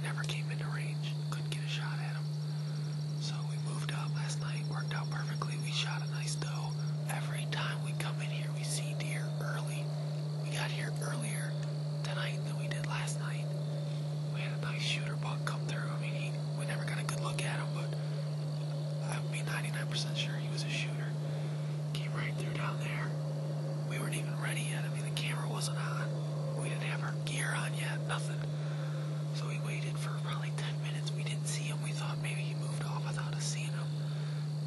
never came into range. Couldn't get a shot at him. So we moved up last night, worked out perfectly. We shot a nice doe. Every time we come in here, we see deer early. We got here earlier tonight than we did last night. We had a nice shooter buck come through. I mean, we never got a good look at him, but I would be 99% sure he was a shooter. Came right through down there. We weren't even ready yet. I mean, the camera wasn't on. We didn't have our gear on yet, nothing. So we waited for probably 10 minutes. We didn't see him. We thought maybe he moved off without us seeing him.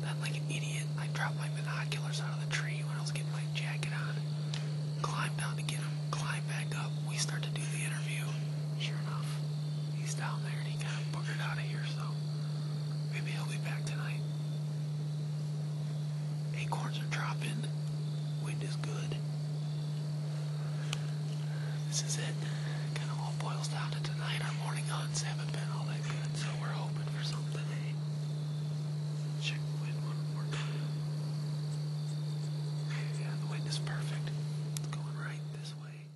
Then, like an idiot, I dropped my binoculars out of the tree when I was getting my jacket on. Climbed down to get him, climbed back up. We start to do the interview. Sure enough, he's down there and he kind of boogered out of here, so maybe he'll be back tonight. Acorns are dropping. Wind is good. This is it. Kind of all boils down to tonight. Our morning hunts haven't been all that good, so we're hoping for something today. Check the wind one more time. Yeah, the wind is perfect. It's going right this way.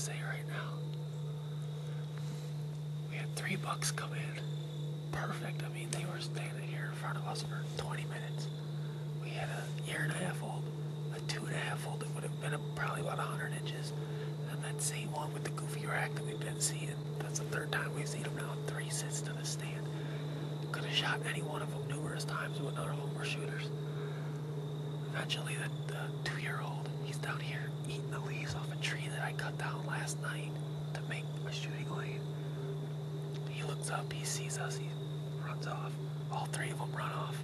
say right now. We had 3 bucks come in. Perfect. I mean, they were standing here in front of us for 20 minutes. We had a 1.5-year-old, a 2.5-year-old that would have been probably about 100 inches, and that same one with the goofy rack that we've been seeing. That's the 3rd time we've seen him now. 3 sits to the stand. Could have shot any one of them numerous times, but none of them were shooters. Eventually, the 2-year-old, he's down here eating the leaves off a tree that I cut down last night to make a shooting lane. He looks up, he sees us, he runs off. All 3 of them run off.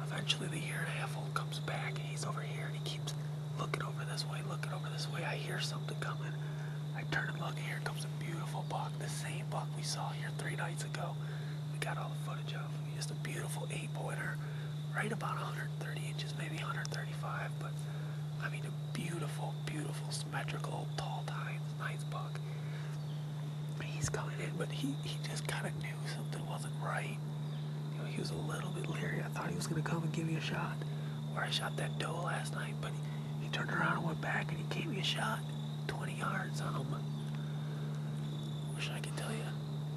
Eventually, the 1.5-year-old comes back, and he's over here, and he keeps looking over this way, looking over this way. I hear something coming. I turn and look, and here comes a beautiful buck, the same buck we saw here 3 nights ago. We got all the footage of. Just a beautiful 8-pointer, right about 130 inches, maybe 135, but I mean a beautiful, beautiful, symmetrical, tall tines, nice buck. He's coming in, but he just kind of knew something wasn't right. You know, he was a little bit leery. I thought he was going to come and give me a shot, where I shot that doe last night, but he turned around and went back, and he gave me a shot, 20 yards on him. Wish I could tell you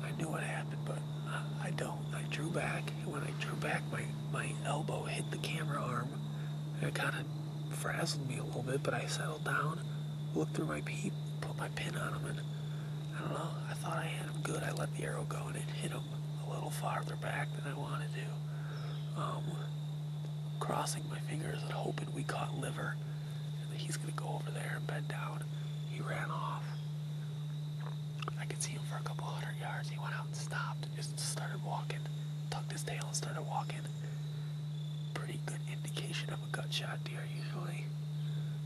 I knew what happened, but I don't. I drew back, and when I drew back, my elbow hit the camera arm, and it kind of frazzled me a little bit, but I settled down, looked through my peep, put my pin on him, and I don't know, I thought I had him good. I let the arrow go, and it hit him a little farther back than I wanted to. Crossing my fingers and hoping we caught liver, and that he's going to go over there and bed down. He ran off. I could see him for a couple 100 yards. He went out and stopped and just started walking. Tucked his tail and started walking. Pretty good indication of a gut shot deer usually.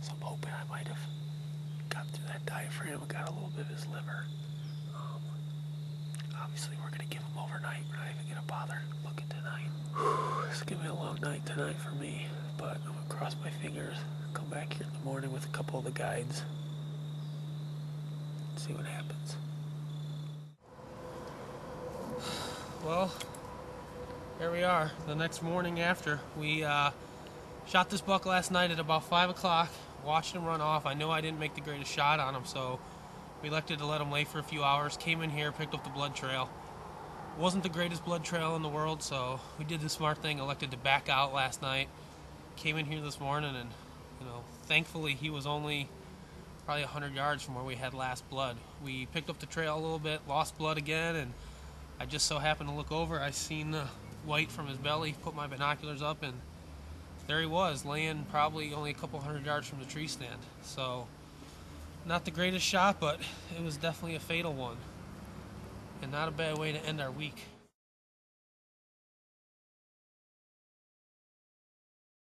So I'm hoping I might have got through that diaphragm and got a little bit of his liver. Obviously we're going to give him overnight. We're not even going to bother looking tonight. It's going to be a long night tonight for me, but I'm going to cross my fingers, come back here in the morning with a couple of the guides, see what happens. Well, here we are, the next morning after. We shot this buck last night at about 5 o'clock, watched him run off. I know I didn't make the greatest shot on him, so we elected to let him lay for a few hours. Came in here, picked up the blood trail. Wasn't the greatest blood trail in the world, so we did the smart thing, elected to back out last night. Came in here this morning, and thankfully he was only probably 100 yards from where we had last blood. We picked up the trail a little bit, lost blood again, and I just so happened to look over. I seen the white from his belly, put my binoculars up, and there he was, laying probably only a couple 100 yards from the tree stand. So, not the greatest shot, but it was definitely a fatal one. And not a bad way to end our week.